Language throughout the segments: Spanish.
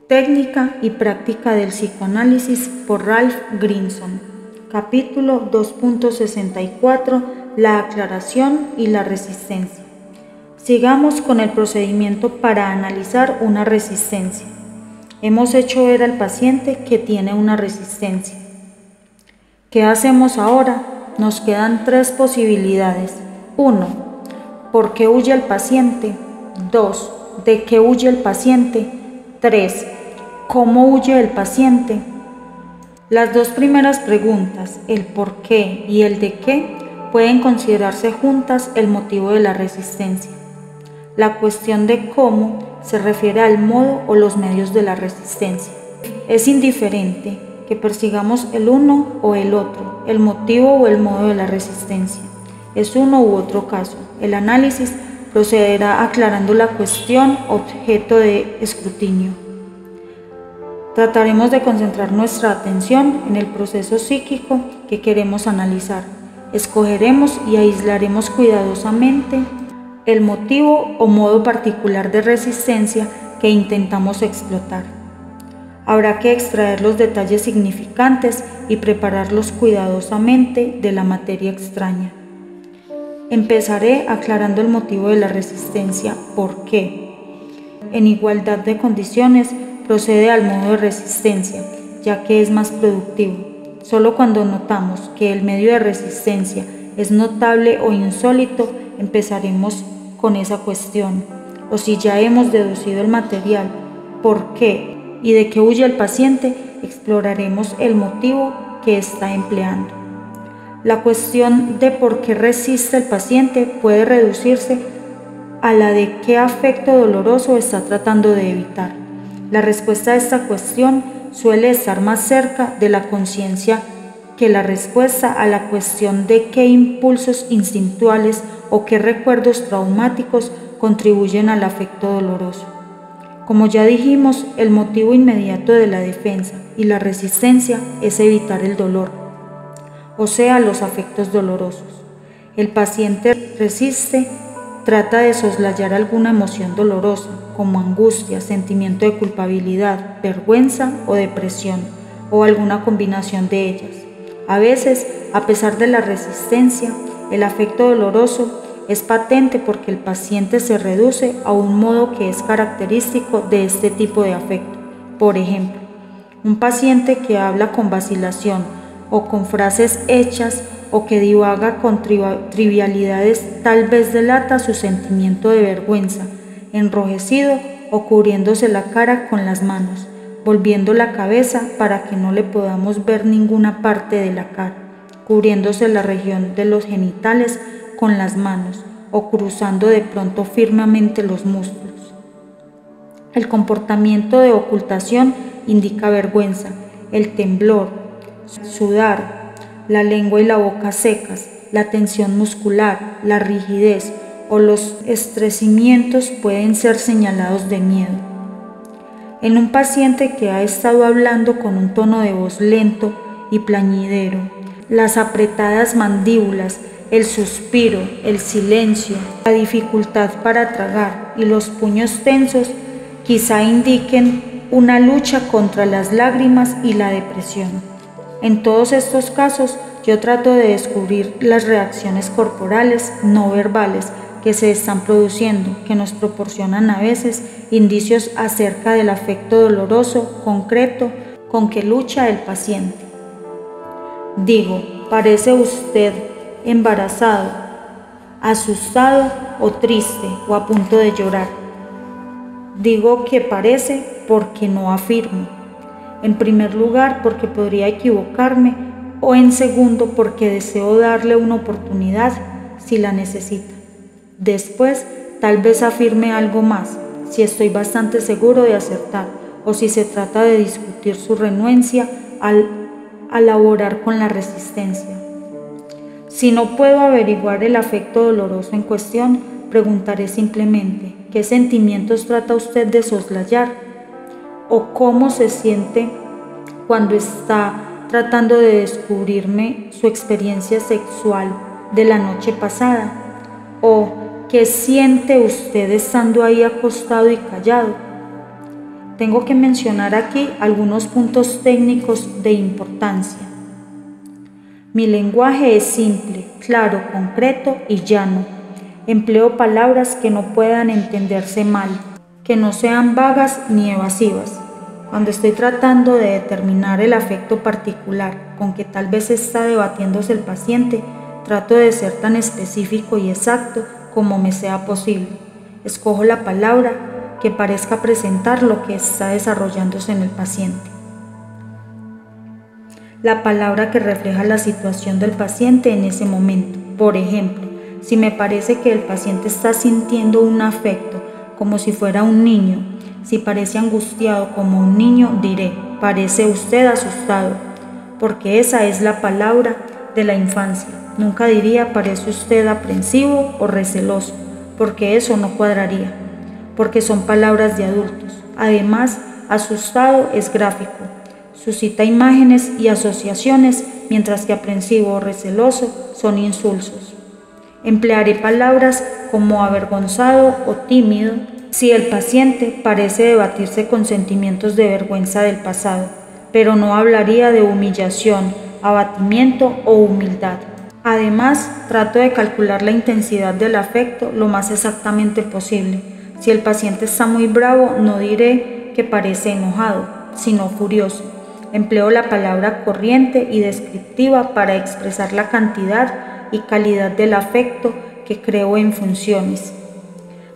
Técnica y práctica del psicoanálisis por Ralph Grinson. Capítulo 2.64. La aclaración y la resistencia. Sigamos con el procedimiento para analizar una resistencia. Hemos hecho ver al paciente que tiene una resistencia. ¿Qué hacemos ahora? Nos quedan tres posibilidades. 1. ¿Por qué huye el paciente? 2. ¿De qué huye el paciente? 3. ¿Cómo huye el paciente? Las dos primeras preguntas, el por qué y el de qué, pueden considerarse juntas el motivo de la resistencia. La cuestión de cómo se refiere al modo o los medios de la resistencia. Es indiferente que persigamos el uno o el otro, el motivo o el modo de la resistencia. Es uno u otro caso. El análisis procederá aclarando la cuestión objeto de escrutinio. Trataremos de concentrar nuestra atención en el proceso psíquico que queremos analizar. Escogeremos y aislaremos cuidadosamente el motivo o modo particular de resistencia que intentamos explotar. Habrá que extraer los detalles significantes y prepararlos cuidadosamente de la materia extraña. Empezaré aclarando el motivo de la resistencia. ¿Por qué? En igualdad de condiciones, procede al modo de resistencia, ya que es más productivo. Solo cuando notamos que el medio de resistencia es notable o insólito, empezaremos con esa cuestión. O si ya hemos deducido el material, por qué y de qué huye el paciente, exploraremos el motivo que está empleando. La cuestión de por qué resiste el paciente puede reducirse a la de qué afecto doloroso está tratando de evitar. La respuesta a esta cuestión suele estar más cerca de la conciencia que la respuesta a la cuestión de qué impulsos instintuales o qué recuerdos traumáticos contribuyen al afecto doloroso. Como ya dijimos, el motivo inmediato de la defensa y la resistencia es evitar el dolor, o sea, los afectos dolorosos. El paciente resiste, trata de soslayar alguna emoción dolorosa, como angustia, sentimiento de culpabilidad, vergüenza o depresión, o alguna combinación de ellas. A veces, a pesar de la resistencia, el afecto doloroso es patente porque el paciente se reduce a un modo que es característico de este tipo de afecto. Por ejemplo, un paciente que habla con vacilación o con frases hechas o que divaga con trivialidades tal vez delata su sentimiento de vergüenza, enrojecido o cubriéndose la cara con las manos, volviendo la cabeza para que no le podamos ver ninguna parte de la cara, cubriéndose la región de los genitales con las manos o cruzando de pronto firmemente los músculos. El comportamiento de ocultación indica vergüenza, el temblor, sudar, la lengua y la boca secas, la tensión muscular, la rigidez o los estreñimientos pueden ser señalados de miedo. En un paciente que ha estado hablando con un tono de voz lento y plañidero, las apretadas mandíbulas, el suspiro, el silencio, la dificultad para tragar y los puños tensos quizá indiquen una lucha contra las lágrimas y la depresión. En todos estos casos, yo trato de descubrir las reacciones corporales no verbales que se están produciendo, que nos proporcionan a veces indicios acerca del afecto doloroso concreto con que lucha el paciente. Digo, ¿parece usted embarazado, asustado o triste o a punto de llorar? Digo que parece porque no afirmo. En primer lugar, porque podría equivocarme, o en segundo, porque deseo darle una oportunidad si la necesita. Después, tal vez afirme algo más, si estoy bastante seguro de acertar, o si se trata de discutir su renuencia a laborar con la resistencia. Si no puedo averiguar el afecto doloroso en cuestión, preguntaré simplemente, ¿qué sentimientos trata usted de soslayar? ¿O cómo se siente cuando está tratando de descubrirme su experiencia sexual de la noche pasada? ¿O qué siente usted estando ahí acostado y callado? Tengo que mencionar aquí algunos puntos técnicos de importancia. Mi lenguaje es simple, claro, concreto y llano. Empleo palabras que no puedan entenderse mal, que no sean vagas ni evasivas. Cuando estoy tratando de determinar el afecto particular con que tal vez está debatiéndose el paciente, trato de ser tan específico y exacto como me sea posible. Escojo la palabra que parezca presentar lo que está desarrollándose en el paciente. La palabra que refleja la situación del paciente en ese momento. Por ejemplo, si me parece que el paciente está sintiendo un afecto como si fuera un niño, si parece angustiado como un niño, diré, parece usted asustado, porque esa es la palabra de la infancia. Nunca diría, parece usted aprensivo o receloso, porque eso no cuadraría, porque son palabras de adultos. Además, asustado es gráfico, suscita imágenes y asociaciones, mientras que aprensivo o receloso son insulsos. Emplearé palabras como avergonzado o tímido si el paciente parece debatirse con sentimientos de vergüenza del pasado, pero no hablaría de humillación, abatimiento o humildad. Además, trato de calcular la intensidad del afecto lo más exactamente posible. Si el paciente está muy bravo, no diré que parece enojado, sino furioso. Empleo la palabra corriente y descriptiva para expresar la cantidad y calidad del afecto que creo en funciones.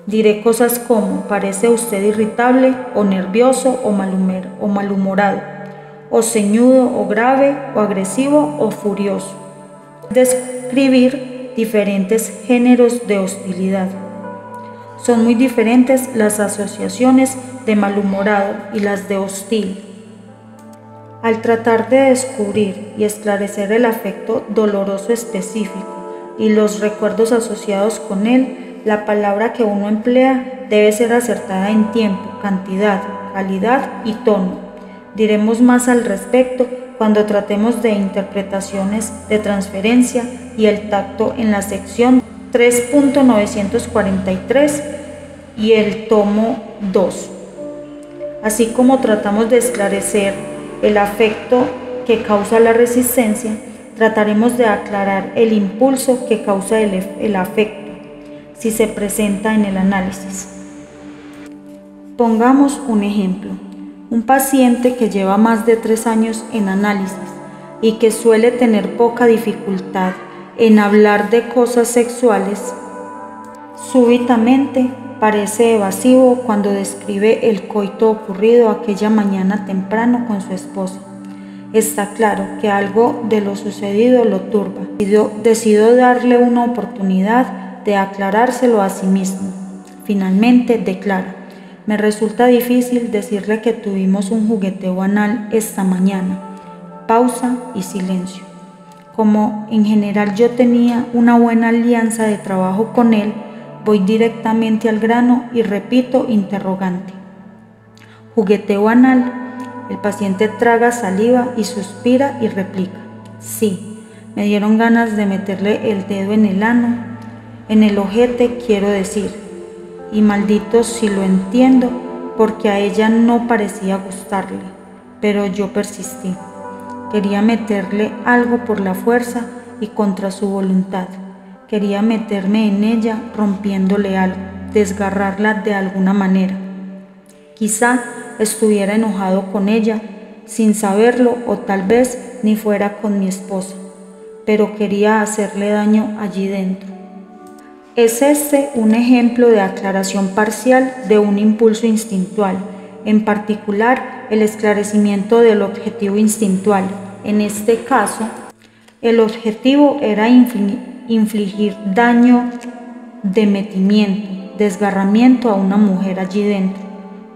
Diré cosas como, parece usted irritable o nervioso o malhumorado, o ceñudo o grave o agresivo o furioso. Describir diferentes géneros de hostilidad. Son muy diferentes las asociaciones de malhumorado y las de hostil. Al tratar de descubrir y esclarecer el afecto doloroso específico y los recuerdos asociados con él, la palabra que uno emplea debe ser acertada en tiempo, cantidad, calidad y tono. Diremos más al respecto cuando tratemos de interpretaciones de transferencia y el tacto en la sección 3.943 y el tomo 2. Así como tratamos de esclarecer el afecto que causa la resistencia, trataremos de aclarar el impulso que causa el afecto si se presenta en el análisis. Pongamos un ejemplo. Un paciente que lleva más de 3 años en análisis y que suele tener poca dificultad en hablar de cosas sexuales, súbitamente parece evasivo cuando describe el coito ocurrido aquella mañana temprano con su esposa. Está claro que algo de lo sucedido lo turba. Decido darle una oportunidad de aclarárselo a sí mismo. Finalmente declara, me resulta difícil decirle que tuvimos un jugueteo anal esta mañana. Pausa y silencio. Como en general yo tenía una buena alianza de trabajo con él, voy directamente al grano y repito interrogante. ¿Jugueteo anal? El paciente traga saliva y suspira y replica, sí, me dieron ganas de meterle el dedo en el ano, en el ojete quiero decir, y maldito si lo entiendo, porque a ella no parecía gustarle, pero yo persistí. Quería meterle algo por la fuerza y contra su voluntad. Quería meterme en ella rompiéndole algo, desgarrarla de alguna manera. Quizá estuviera enojado con ella, sin saberlo, o tal vez ni fuera con mi esposa, pero quería hacerle daño allí dentro. Es este un ejemplo de aclaración parcial de un impulso instintual, en particular el esclarecimiento del objetivo instintual. En este caso, el objetivo era infligir daño de metimiento, desgarramiento a una mujer allí dentro.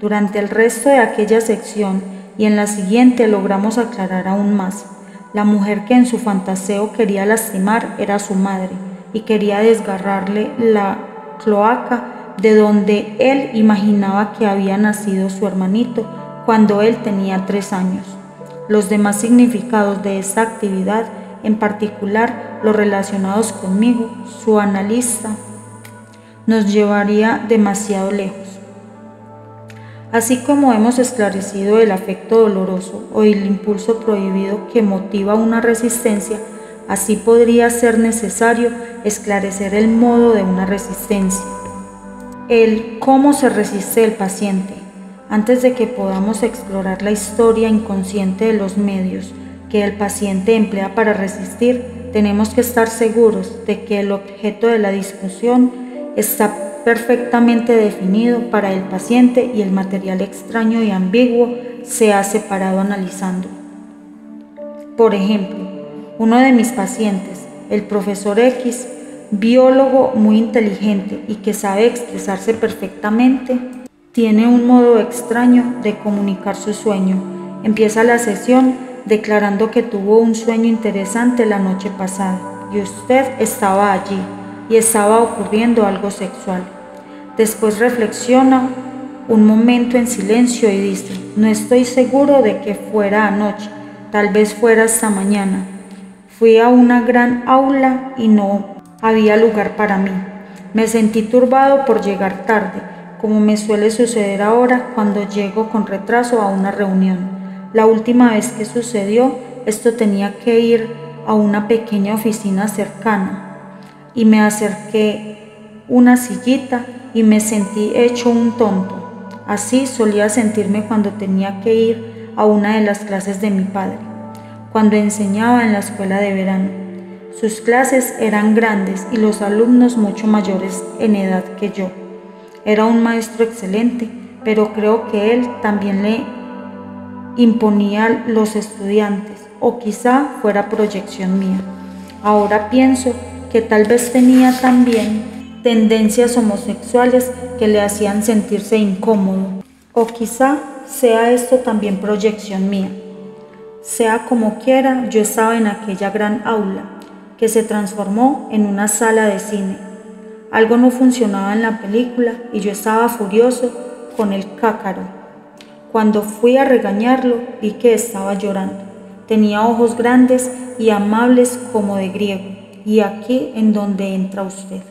Durante el resto de aquella sección y en la siguiente logramos aclarar aún más. La mujer que en su fantaseo quería lastimar era su madre, y quería desgarrarle la cloaca de donde él imaginaba que había nacido su hermanito cuando él tenía 3 años. Los demás significados de esta actividad, en particular los relacionados conmigo, su analista, nos llevaría demasiado lejos. Así como hemos esclarecido el afecto doloroso o el impulso prohibido que motiva una resistencia, así podría ser necesario esclarecer el modo de una resistencia, el cómo se resiste el paciente. Antes de que podamos explorar la historia inconsciente de los medios que el paciente emplea para resistir, tenemos que estar seguros de que el objeto de la discusión está perfectamente definido para el paciente y el material extraño y ambiguo se ha separado analizando. Por ejemplo, uno de mis pacientes, el profesor X, biólogo muy inteligente y que sabe expresarse perfectamente, tiene un modo extraño de comunicar su sueño. Empieza la sesión declarando que tuvo un sueño interesante la noche pasada y usted estaba allí y estaba ocurriendo algo sexual. Después reflexiona un momento en silencio y dice: no estoy seguro de que fuera anoche, tal vez fuera esta mañana. Fui a una gran aula y no había lugar para mí. Me sentí turbado por llegar tarde, como me suele suceder ahora cuando llego con retraso a una reunión. La última vez que sucedió esto tenía que ir a una pequeña oficina cercana y me acerqué una sillita y me sentí hecho un tonto. Así solía sentirme cuando tenía que ir a una de las clases de mi padre, cuando enseñaba en la escuela de verano. Sus clases eran grandes y los alumnos mucho mayores en edad que yo. Era un maestro excelente, pero creo que él también le imponía a los estudiantes, o quizá fuera proyección mía. Ahora pienso que tal vez tenía también tendencias homosexuales que le hacían sentirse incómodo, o quizá sea esto también proyección mía. Sea como quiera, yo estaba en aquella gran aula, que se transformó en una sala de cine. Algo no funcionaba en la película y yo estaba furioso con el cácaro. Cuando fui a regañarlo, vi que estaba llorando. Tenía ojos grandes y amables como de griego, y aquí en donde entra usted.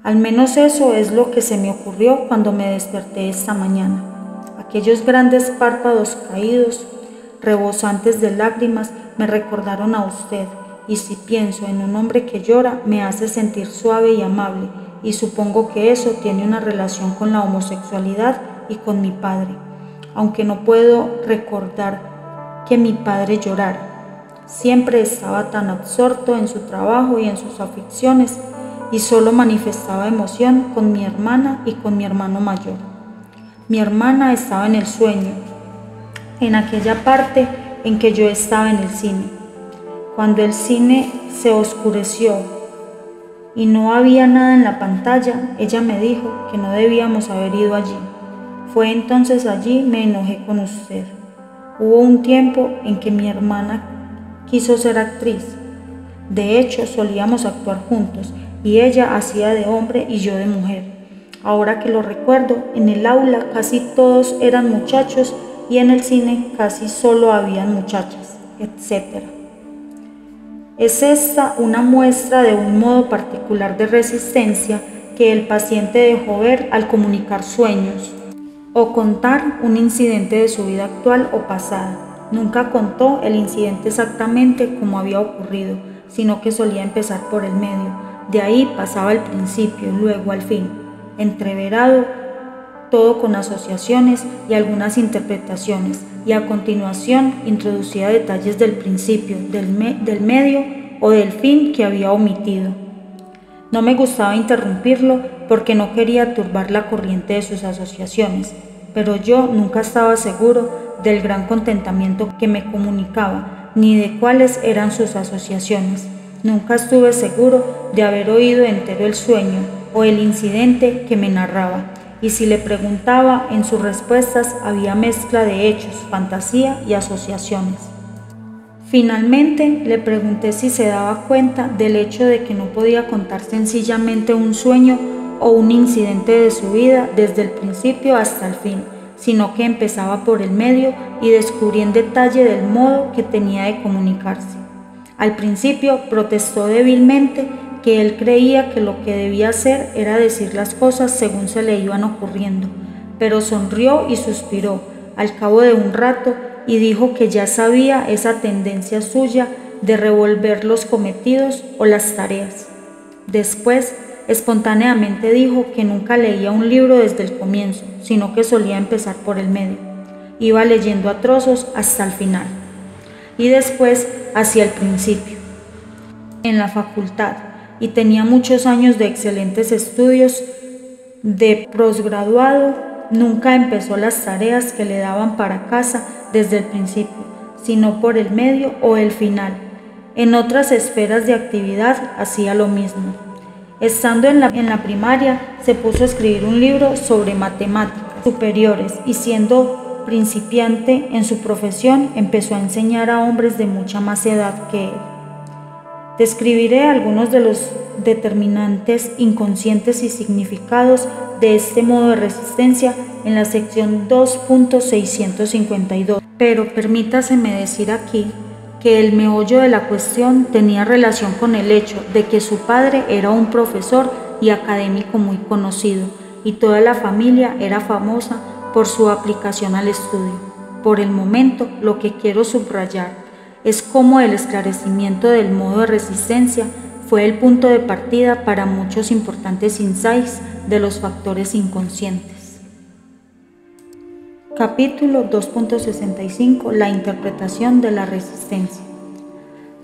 Al menos eso es lo que se me ocurrió cuando me desperté esta mañana. Aquellos grandes párpados caídos, rebosantes de lágrimas, me recordaron a usted, y si pienso en un hombre que llora, me hace sentir suave y amable, y supongo que eso tiene una relación con la homosexualidad y con mi padre, aunque no puedo recordar que mi padre llorara. Siempre estaba tan absorto en su trabajo y en sus aficiones, y solo manifestaba emoción con mi hermana y con mi hermano mayor. Mi hermana estaba en el sueño, en aquella parte en que yo estaba en el cine. Cuando el cine se oscureció y no había nada en la pantalla, ella me dijo que no debíamos haber ido allí. Fue entonces allí me enojé con usted. Hubo un tiempo en que mi hermana quiso ser actriz. De hecho, solíamos actuar juntos y ella hacía de hombre y yo de mujer. Ahora que lo recuerdo, en el aula casi todos eran muchachos y en el cine casi solo habían muchachas, etc. Es esta una muestra de un modo particular de resistencia que el paciente dejó ver al comunicar sueños o contar un incidente de su vida actual o pasada. Nunca contó el incidente exactamente como había ocurrido, sino que solía empezar por el medio. De ahí pasaba al principio, luego al fin, entreverado, todo con asociaciones y algunas interpretaciones, y a continuación introducía detalles del principio, del medio o del fin que había omitido. No me gustaba interrumpirlo porque no quería turbar la corriente de sus asociaciones, pero yo nunca estaba seguro del gran contentamiento que me comunicaba, ni de cuáles eran sus asociaciones. Nunca estuve seguro de haber oído entero el sueño o el incidente que me narraba, y si le preguntaba, en sus respuestas había mezcla de hechos, fantasía y asociaciones. Finalmente le pregunté si se daba cuenta del hecho de que no podía contar sencillamente un sueño o un incidente de su vida desde el principio hasta el fin, sino que empezaba por el medio y descubrí en detalle del modo que tenía de comunicarse. Al principio protestó débilmente que él creía que lo que debía hacer era decir las cosas según se le iban ocurriendo, pero sonrió y suspiró al cabo de un rato y dijo que ya sabía esa tendencia suya de revolver los cometidos o las tareas. Después, espontáneamente dijo que nunca leía un libro desde el comienzo, sino que solía empezar por el medio. Iba leyendo a trozos hasta el final y después hacia el principio. En la facultad, y tenía muchos años de excelentes estudios de posgraduado, nunca empezó las tareas que le daban para casa desde el principio, sino por el medio o el final. En otras esferas de actividad hacía lo mismo. Estando en la primaria, se puso a escribir un libro sobre matemáticas superiores y siendo principiante en su profesión, empezó a enseñar a hombres de mucha más edad que él. Describiré algunos de los determinantes inconscientes y significados de este modo de resistencia en la sección 2.652, pero permítaseme decir aquí que el meollo de la cuestión tenía relación con el hecho de que su padre era un profesor y académico muy conocido, y toda la familia era famosa por su aplicación al estudio. Por el momento, lo que quiero subrayar es cómo el esclarecimiento del modo de resistencia fue el punto de partida para muchos importantes insights de los factores inconscientes. Capítulo 2.65 La interpretación de la resistencia.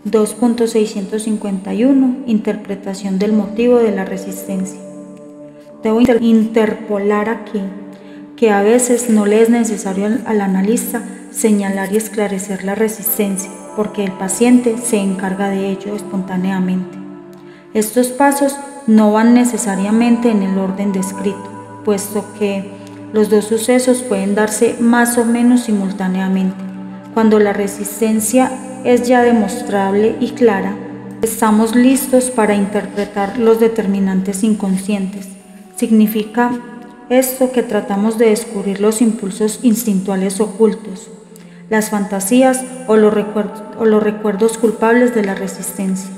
2.651 Interpretación del motivo de la resistencia. Debo interpolar aquí que a veces no le es necesario al analista señalar y esclarecer la resistencia, porque el paciente se encarga de ello espontáneamente. Estos pasos no van necesariamente en el orden descrito, puesto que los dos sucesos pueden darse más o menos simultáneamente. Cuando la resistencia es ya demostrable y clara, estamos listos para interpretar los determinantes inconscientes. Significa esto que tratamos de descubrir los impulsos instintuales ocultos, las fantasías o los recuerdos culpables de la resistencia.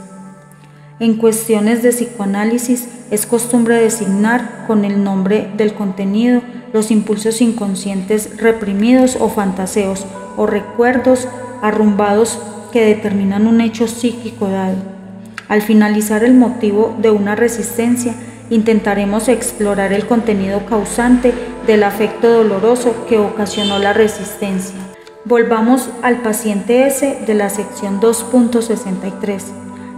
En cuestiones de psicoanálisis es costumbre designar con el nombre del contenido los impulsos inconscientes reprimidos o fantaseos o recuerdos arrumbados que determinan un hecho psíquico dado. Al finalizar el motivo de una resistencia, intentaremos explorar el contenido causante del afecto doloroso que ocasionó la resistencia. Volvamos al paciente S de la sección 2.63,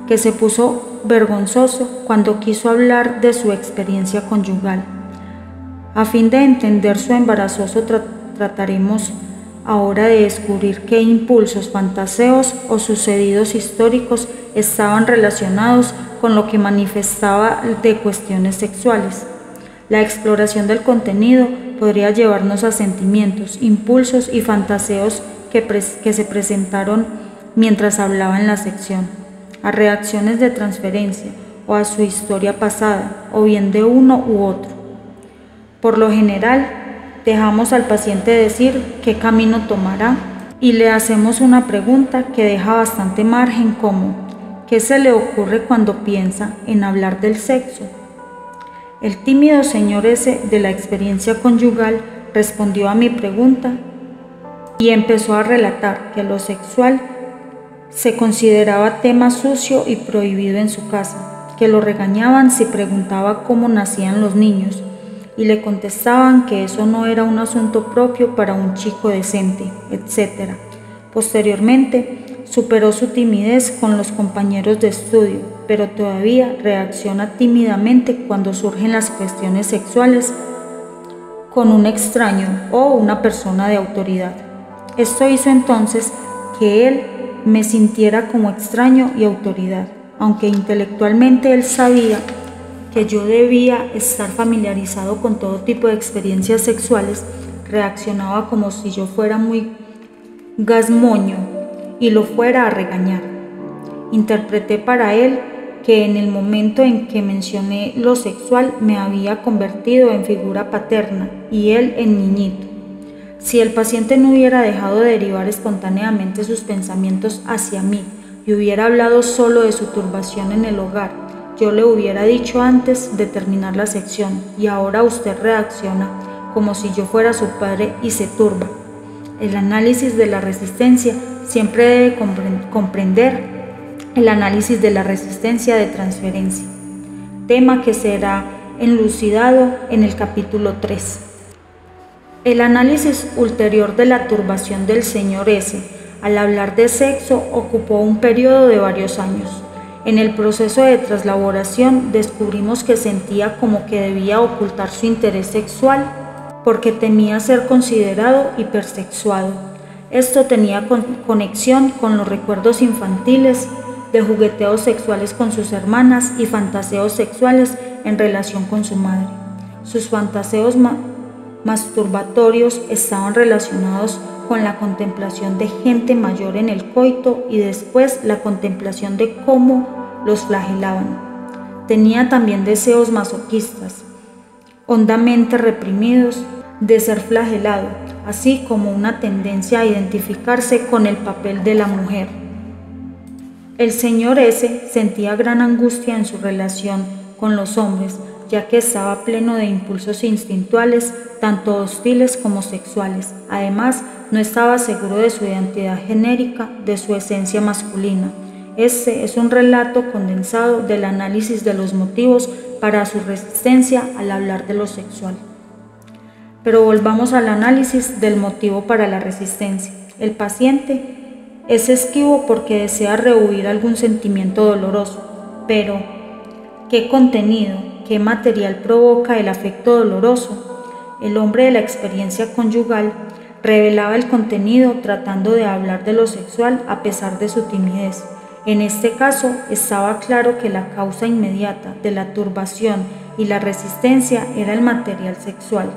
que se puso vergonzoso cuando quiso hablar de su experiencia conyugal. A fin de entender su embarazoso, trataremos ahora de descubrir qué impulsos, fantaseos o sucedidos históricos estaban relacionados con lo que manifestaba de cuestiones sexuales. La exploración del contenido podría llevarnos a sentimientos, impulsos y fantaseos que se presentaron mientras hablaba en la sección, a reacciones de transferencia o a su historia pasada, o bien de uno u otro. Por lo general, dejamos al paciente decir qué camino tomará y le hacemos una pregunta que deja bastante margen como ¿qué se le ocurre cuando piensa en hablar del sexo? El tímido señor S de la experiencia conyugal respondió a mi pregunta y empezó a relatar que lo sexual se consideraba tema sucio y prohibido en su casa, que lo regañaban si preguntaba cómo nacían los niños y le contestaban que eso no era un asunto propio para un chico decente, etc. Posteriormente, superó su timidez con los compañeros de estudio, pero todavía reacciona tímidamente cuando surgen las cuestiones sexuales con un extraño o una persona de autoridad. Esto hizo entonces que él me sintiera como extraño y autoridad, aunque intelectualmente él sabía que yo debía estar familiarizado con todo tipo de experiencias sexuales, reaccionaba como si yo fuera muy gazmoño y lo fuera a regañar. Interpreté para él que en el momento en que mencioné lo sexual me había convertido en figura paterna y él en niñito. Si el paciente no hubiera dejado de derivar espontáneamente sus pensamientos hacia mí y hubiera hablado solo de su turbación en el hogar, yo le hubiera dicho antes de terminar la sección, y ahora usted reacciona como si yo fuera su padre y se turba. El análisis de la resistencia siempre debe comprender el análisis de la resistencia de transferencia, tema que será elucidado en el capítulo 3. El análisis ulterior de la turbación del señor S. al hablar de sexo ocupó un periodo de varios años. En el proceso de traslaboración descubrimos que sentía como que debía ocultar su interés sexual porque temía ser considerado hipersexuado. Esto tenía conexión con los recuerdos infantiles de jugueteos sexuales con sus hermanas y fantaseos sexuales en relación con su madre. Sus fantaseos masturbatorios estaban relacionados con la contemplación de gente mayor en el coito y después la contemplación de cómo los flagelaban. Tenía también deseos masoquistas, hondamente reprimidos, de ser flagelado, así como una tendencia a identificarse con el papel de la mujer. El señor S. sentía gran angustia en su relación con los hombres, ya que estaba pleno de impulsos instintuales, tanto hostiles como sexuales. Además, no estaba seguro de su identidad genérica, de su esencia masculina. Este es un relato condensado del análisis de los motivos para su resistencia al hablar de lo sexual. Pero volvamos al análisis del motivo para la resistencia. El paciente es esquivo porque desea rehuir algún sentimiento doloroso, pero ¿qué contenido, qué material provoca el afecto doloroso? El hombre de la experiencia conyugal revelaba el contenido tratando de hablar de lo sexual a pesar de su timidez. En este caso, estaba claro que la causa inmediata de la turbación y la resistencia era el material sexual.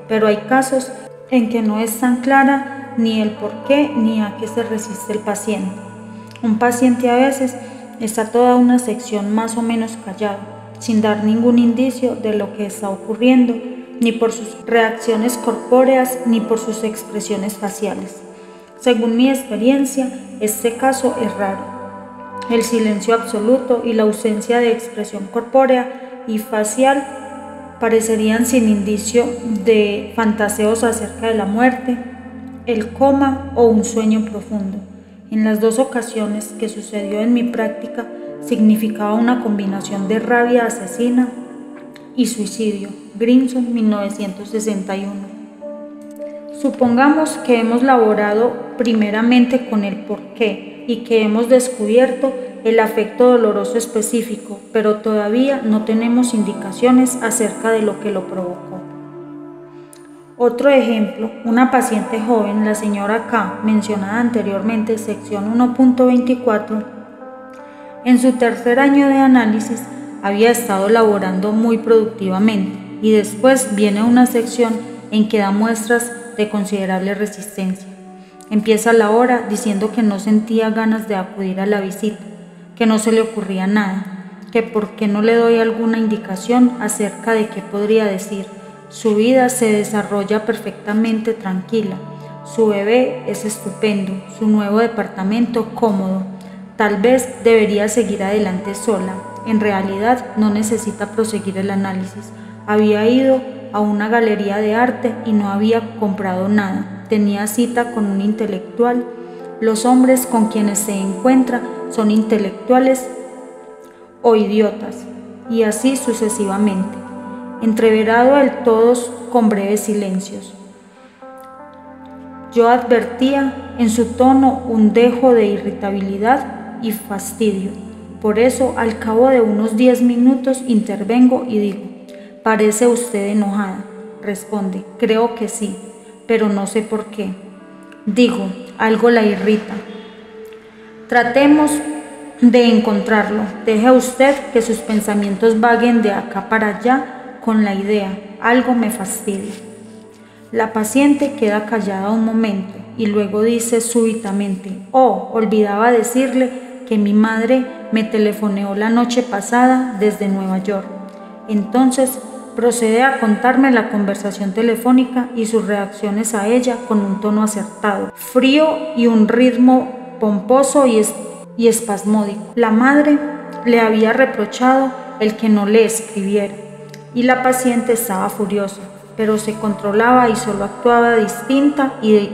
Pero hay casos en que no es tan clara ni el por qué ni a qué se resiste el paciente. Un paciente a veces está toda una sección más o menos callado, sin dar ningún indicio de lo que está ocurriendo, ni por sus reacciones corpóreas ni por sus expresiones faciales. Según mi experiencia, este caso es raro. El silencio absoluto y la ausencia de expresión corpórea y facial parecerían sin indicio de fantaseos acerca de la muerte, el coma o un sueño profundo. En las dos ocasiones que sucedió en mi práctica significaba una combinación de rabia asesina y suicidio. Grimson, 1961. Supongamos que hemos laborado primeramente con el porqué y que hemos descubierto el afecto doloroso específico, pero todavía no tenemos indicaciones acerca de lo que lo provocó. Otro ejemplo, una paciente joven, la señora K, mencionada anteriormente, sección 1.24, en su tercer año de análisis había estado laborando muy productivamente y después viene una sección en que da muestras de considerable resistencia. Empieza la hora diciendo que no sentía ganas de acudir a la visita, que no se le ocurría nada, que por qué no le doy alguna indicación acerca de qué podría decir. Su vida se desarrolla perfectamente tranquila, su bebé es estupendo, su nuevo departamento cómodo. Tal vez debería seguir adelante sola. En realidad no necesita proseguir el análisis. Había ido a una galería de arte y no había comprado nada. Tenía cita con un intelectual. Los hombres con quienes se encuentra son intelectuales o idiotas, y así sucesivamente. Entreverado el todos con breves silencios. Yo advertía en su tono un dejo de irritabilidad y fastidio. Por eso, al cabo de unos 10 minutos, intervengo y digo: «¿Parece usted enojada?». Responde: «Creo que sí, pero no sé por qué». Digo: «Algo la irrita». Tratemos de encontrarlo. Deje usted que sus pensamientos vaguen de acá para allá con la idea: «Algo me fastidia». La paciente queda callada un momento y luego dice súbitamente: «Oh, olvidaba decirle que mi madre me telefoneó la noche pasada desde Nueva York». Entonces procede a contarme la conversación telefónica y sus reacciones a ella con un tono acertado, frío y un ritmo pomposo y espasmódico. La madre le había reprochado el que no le escribiera y la paciente estaba furiosa, pero se controlaba y solo actuaba distinta y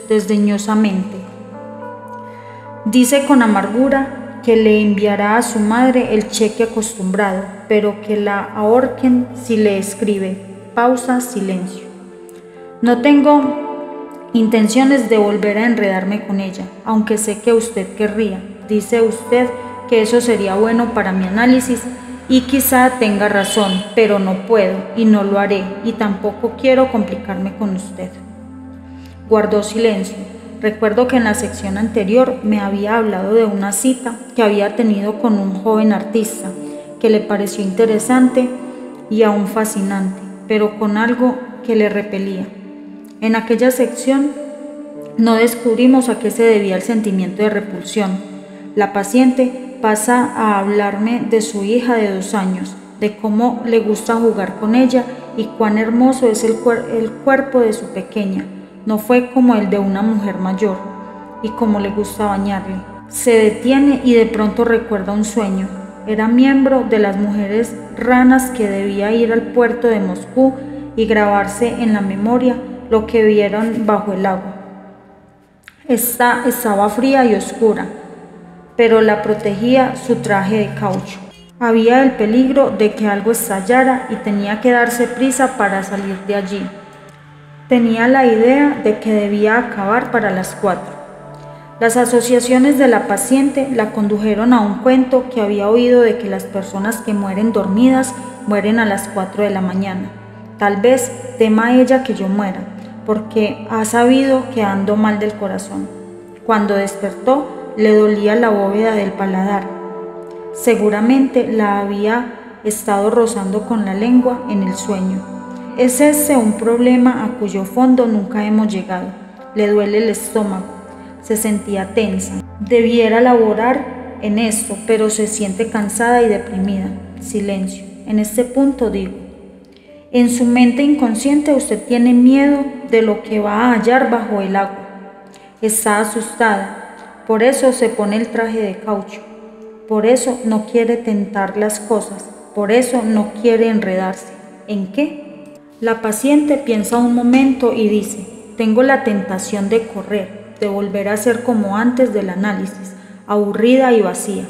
desdeñosamente. Dice con amargura que le enviará a su madre el cheque acostumbrado, pero que la ahorquen si le escribe. Pausa, silencio. No tengo intenciones de volver a enredarme con ella, aunque sé que usted querría. Dice usted que eso sería bueno para mi análisis y quizá tenga razón, pero no puedo y no lo haré y tampoco quiero complicarme con usted. Guardó silencio. Recuerdo que en la sección anterior me había hablado de una cita que había tenido con un joven artista que le pareció interesante y aún fascinante, pero con algo que le repelía. En aquella sección no descubrimos a qué se debía el sentimiento de repulsión. La paciente pasa a hablarme de su hija de 2 años, de cómo le gusta jugar con ella y cuán hermoso es el cuerpo de su pequeña. No fue como el de una mujer mayor, y cómo le gusta bañarle. Se detiene y de pronto recuerda un sueño. Era miembro de las mujeres ranas que debía ir al puerto de Moscú y grabarse en la memoria lo que vieron bajo el agua. Estaba fría y oscura, pero la protegía su traje de caucho. Había el peligro de que algo estallara y tenía que darse prisa para salir de allí. Tenía la idea de que debía acabar para las 4. Las asociaciones de la paciente la condujeron a un cuento que había oído de que las personas que mueren dormidas mueren a las 4 de la mañana. Tal vez tema ella que yo muera, porque ha sabido que ando mal del corazón. Cuando despertó, le dolía la bóveda del paladar. Seguramente la había estado rozando con la lengua en el sueño. Es ese un problema a cuyo fondo nunca hemos llegado. Le duele el estómago. Se sentía tensa. Debiera laborar en esto, pero se siente cansada y deprimida. Silencio. En este punto digo, en su mente inconsciente usted tiene miedo de lo que va a hallar bajo el agua. Está asustada. Por eso se pone el traje de caucho. Por eso no quiere tentar las cosas. Por eso no quiere enredarse. ¿En qué? La paciente piensa un momento y dice, tengo la tentación de correr, de volver a ser como antes del análisis, aburrida y vacía.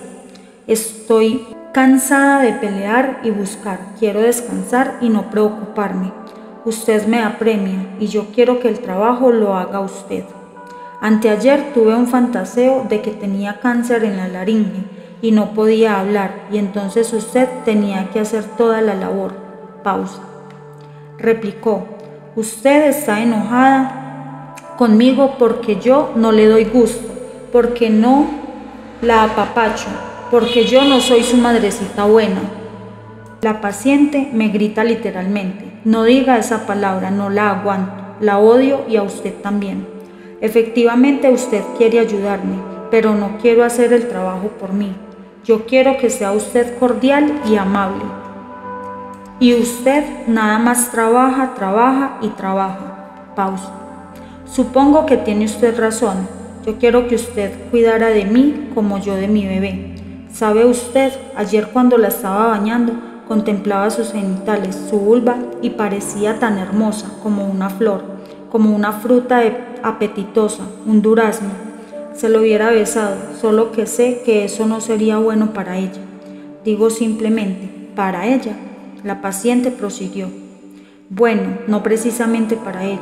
Estoy cansada de pelear y buscar, quiero descansar y no preocuparme. Usted me apremia y yo quiero que el trabajo lo haga usted. Anteayer tuve un fantaseo de que tenía cáncer en la laringe y no podía hablar y entonces usted tenía que hacer toda la labor. Pausa. Replicó, usted está enojada conmigo porque yo no le doy gusto, porque no la apapacho, porque yo no soy su madrecita buena. La paciente me grita literalmente, no diga esa palabra, no la aguanto, la odio y a usted también. Efectivamente usted quiere ayudarme, pero no quiero hacer el trabajo por mí. Yo quiero que sea usted cordial y amable. Y usted nada más trabaja, trabaja y trabaja. Pausa. Supongo que tiene usted razón. Yo quiero que usted cuidara de mí como yo de mi bebé. ¿Sabe usted? Ayer cuando la estaba bañando, contemplaba sus genitales, su vulva, y parecía tan hermosa como una flor, como una fruta apetitosa, un durazno. Se lo hubiera besado, solo que sé que eso no sería bueno para ella. Digo simplemente, para ella. La paciente prosiguió. Bueno, no precisamente para ella.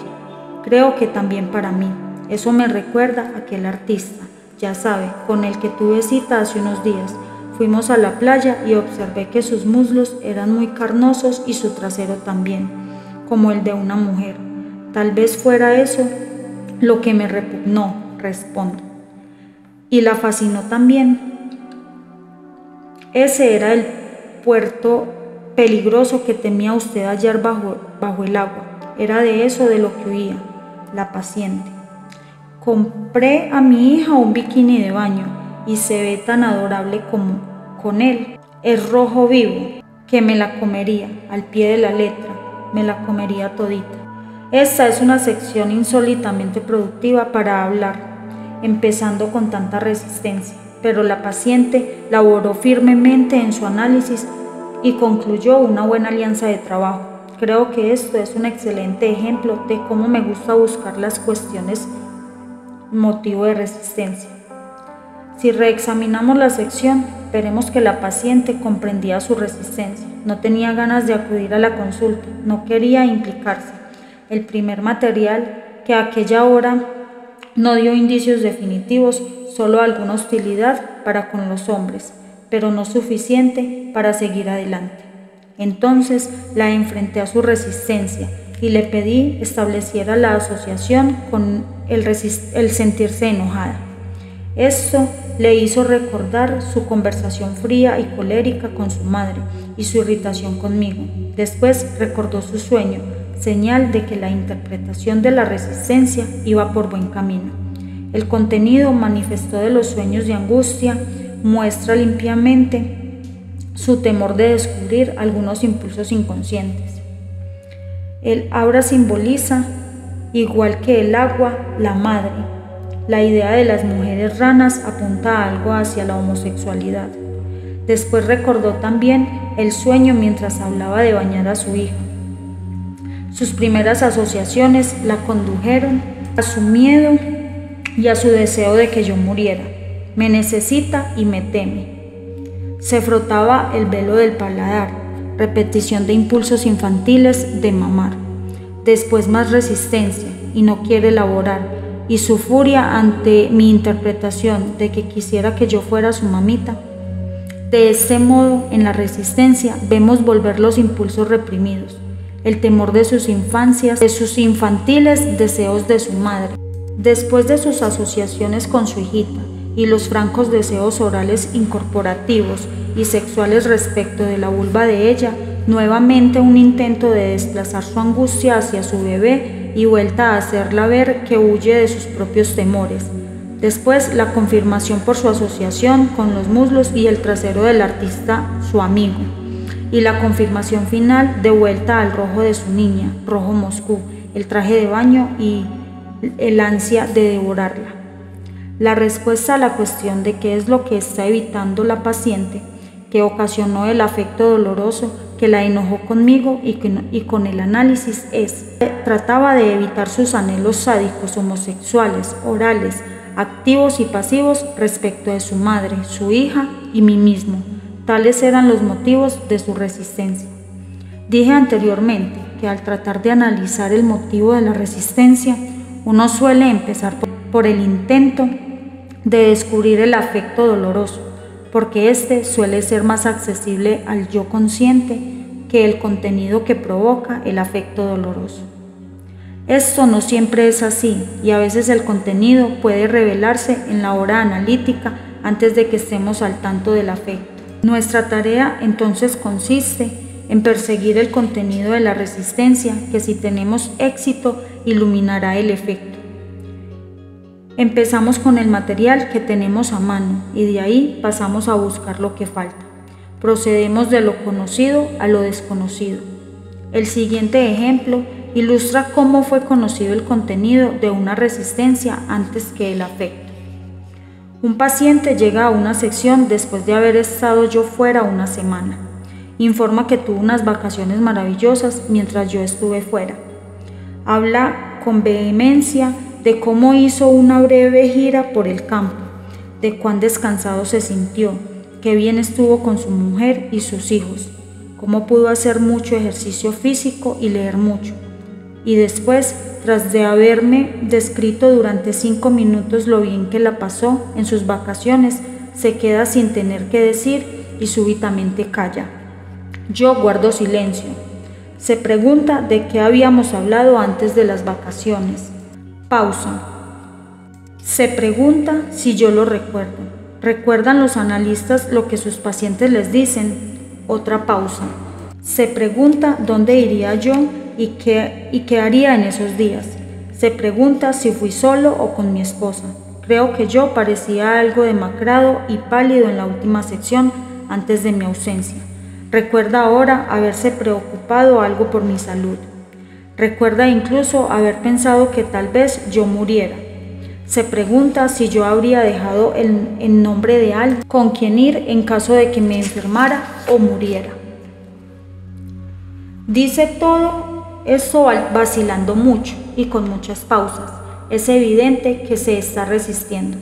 Creo que también para mí. Eso me recuerda a aquel artista, ya sabe, con el que tuve cita hace unos días. Fuimos a la playa y observé que sus muslos eran muy carnosos y su trasero también, como el de una mujer. Tal vez fuera eso lo que me repugnó, respondo. Y la fascinó también. Ese era el puerto peligroso que temía usted hallar bajo el agua. Era de eso de lo que huía. La paciente. Compré a mi hija un bikini de baño y se ve tan adorable como con él. Es rojo vivo, que me la comería, al pie de la letra, me la comería todita. Esta es una sección insólitamente productiva para hablar, empezando con tanta resistencia, pero la paciente laboró firmemente en su análisis y concluyó una buena alianza de trabajo. Creo que esto es un excelente ejemplo de cómo me gusta buscar las cuestiones motivo de resistencia. Si reexaminamos la sección, veremos que la paciente comprendía su resistencia, no tenía ganas de acudir a la consulta, no quería implicarse. El primer material, que a aquella hora no dio indicios definitivos, solo alguna hostilidad para con los hombres, pero no suficiente para seguir adelante. Entonces la enfrenté a su resistencia y le pedí estableciera la asociación con el sentirse enojada. Esto le hizo recordar su conversación fría y colérica con su madre y su irritación conmigo. Después recordó su sueño, señal de que la interpretación de la resistencia iba por buen camino. El contenido manifestó de los sueños de angustia muestra limpiamente su temor de descubrir algunos impulsos inconscientes. El aura simboliza, igual que el agua, la madre. La idea de las mujeres ranas apunta a algo hacia la homosexualidad. Después recordó también el sueño mientras hablaba de bañar a su hija. Sus primeras asociaciones la condujeron a su miedo y a su deseo de que yo muriera. Me necesita y me teme. Se frotaba el velo del paladar, repetición de impulsos infantiles de mamar. Después más resistencia y no quiere elaborar. Y su furia ante mi interpretación de que quisiera que yo fuera su mamita. De este modo, en la resistencia, vemos volver los impulsos reprimidos, el temor de sus infancias, de sus infantiles deseos de su madre. Después de sus asociaciones con su hijita y los francos deseos orales incorporativos y sexuales respecto de la vulva de ella, nuevamente un intento de desplazar su angustia hacia su bebé y vuelta a hacerla ver que huye de sus propios temores. Después la confirmación por su asociación con los muslos y el trasero del artista, su amigo. Y la confirmación final de vuelta al rojo de su niña, rojo Moscú, el traje de baño y el ansia de devorarla. La respuesta a la cuestión de qué es lo que está evitando la paciente, que ocasionó el afecto doloroso que la enojó conmigo y con el análisis trataba de evitar sus anhelos sádicos, homosexuales, orales, activos y pasivos respecto de su madre, su hija y mí mismo. Tales eran los motivos de su resistencia. Dije anteriormente que al tratar de analizar el motivo de la resistencia, uno suele empezar por el intento de descubrir el afecto doloroso, porque este suele ser más accesible al yo consciente que el contenido que provoca el afecto doloroso. Esto no siempre es así y a veces el contenido puede revelarse en la hora analítica antes de que estemos al tanto del afecto. Nuestra tarea entonces consiste en perseguir el contenido de la resistencia que, si tenemos éxito, iluminará el efecto. Empezamos con el material que tenemos a mano y de ahí pasamos a buscar lo que falta. Procedemos de lo conocido a lo desconocido. El siguiente ejemplo ilustra cómo fue conocido el contenido de una resistencia antes que el afecto. Un paciente llega a una sección después de haber estado yo fuera una semana. Informa que tuvo unas vacaciones maravillosas mientras yo estuve fuera. Habla con vehemencia de cómo hizo una breve gira por el campo, de cuán descansado se sintió, qué bien estuvo con su mujer y sus hijos, cómo pudo hacer mucho ejercicio físico y leer mucho. Y después, tras de haberme descrito durante 5 minutos lo bien que la pasó en sus vacaciones, se queda sin tener que decir y súbitamente calla. Yo guardo silencio. Se pregunta de qué habíamos hablado antes de las vacaciones. Pausa. Se pregunta si yo lo recuerdo. ¿Recuerdan los analistas lo que sus pacientes les dicen? Otra pausa. Se pregunta dónde iría yo y qué haría en esos días. Se pregunta si fui solo o con mi esposa. Creo que yo parecía algo demacrado y pálido en la última sección antes de mi ausencia. Recuerda ahora haberse preocupado algo por mi salud. Recuerda incluso haber pensado que tal vez yo muriera. Se pregunta si yo habría dejado el nombre de alguien con quien ir en caso de que me enfermara o muriera. Dice todo esto vacilando mucho y con muchas pausas. Es evidente que se está resistiendo.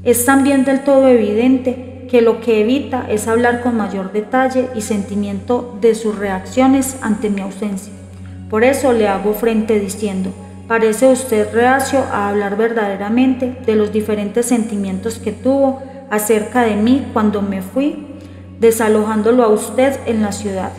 Es también del todo evidente que lo que evita es hablar con mayor detalle y sentimiento de sus reacciones ante mi ausencia. Por eso le hago frente diciendo: parece usted reacio a hablar verdaderamente de los diferentes sentimientos que tuvo acerca de mí cuando me fui, dejándolo a usted en la ciudad.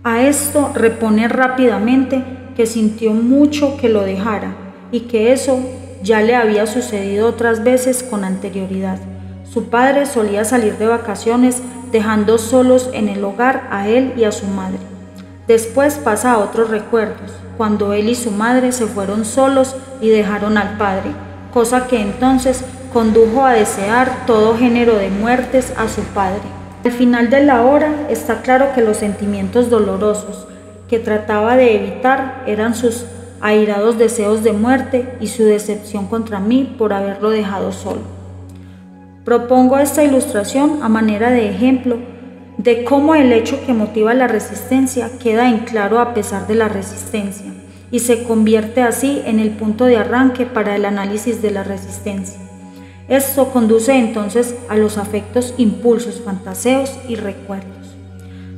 A esto repone rápidamente que sintió mucho que lo dejara y que eso ya le había sucedido otras veces con anterioridad. Su padre solía salir de vacaciones dejando solos en el hogar a él y a su madre. Después pasa a otros recuerdos, cuando él y su madre se fueron solos y dejaron al padre, cosa que entonces condujo a desear todo género de muertes a su padre. Al final de la hora está claro que los sentimientos dolorosos que trataba de evitar eran sus airados deseos de muerte y su decepción contra mí por haberlo dejado solo. Propongo esta ilustración a manera de ejemplo de cómo el hecho que motiva la resistencia queda en claro a pesar de la resistencia y se convierte así en el punto de arranque para el análisis de la resistencia. Esto conduce entonces a los afectos, impulsos, fantaseos y recuerdos.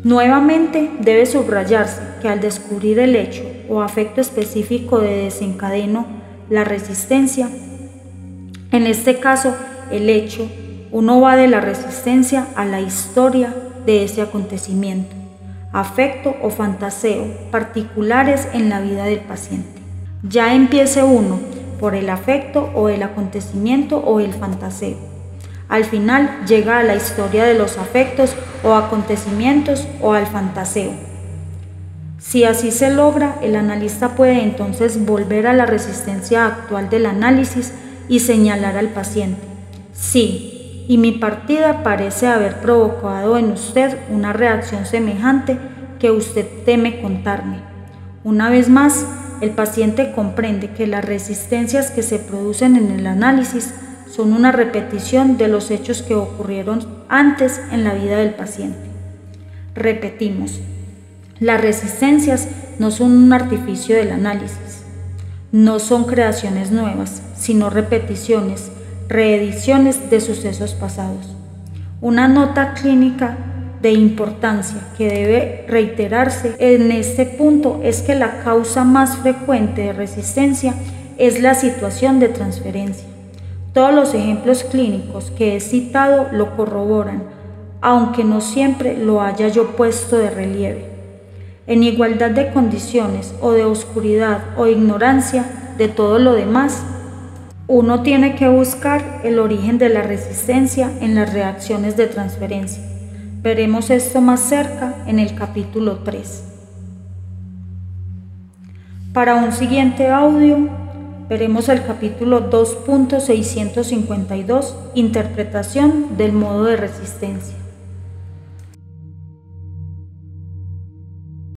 Nuevamente debe subrayarse que al descubrir el hecho o afecto específico de desencadeno la resistencia, en este caso el hecho, uno va de la resistencia a la historia de ese acontecimiento, afecto o fantaseo particulares en la vida del paciente. Ya empiece uno por el afecto o el acontecimiento o el fantaseo. Al final llega a la historia de los afectos o acontecimientos o al fantaseo. Si así se logra, el analista puede entonces volver a la resistencia actual del análisis y señalar al paciente: sí, y mi partida parece haber provocado en usted una reacción semejante que usted teme contarme. Una vez más, el paciente comprende que las resistencias que se producen en el análisis son una repetición de los hechos que ocurrieron antes en la vida del paciente. Repetimos, las resistencias no son un artificio del análisis, no son creaciones nuevas, sino repeticiones, reediciones de sucesos pasados. Una nota clínica de importancia que debe reiterarse en este punto es que la causa más frecuente de resistencia es la situación de transferencia. Todos los ejemplos clínicos que he citado lo corroboran, aunque no siempre lo haya yo puesto de relieve. En igualdad de condiciones o de oscuridad o ignorancia de todo lo demás, uno tiene que buscar el origen de la resistencia en las reacciones de transferencia. Veremos esto más cerca en el capítulo 3. Para un siguiente audio, veremos el capítulo 2.652, interpretación del modo de resistencia.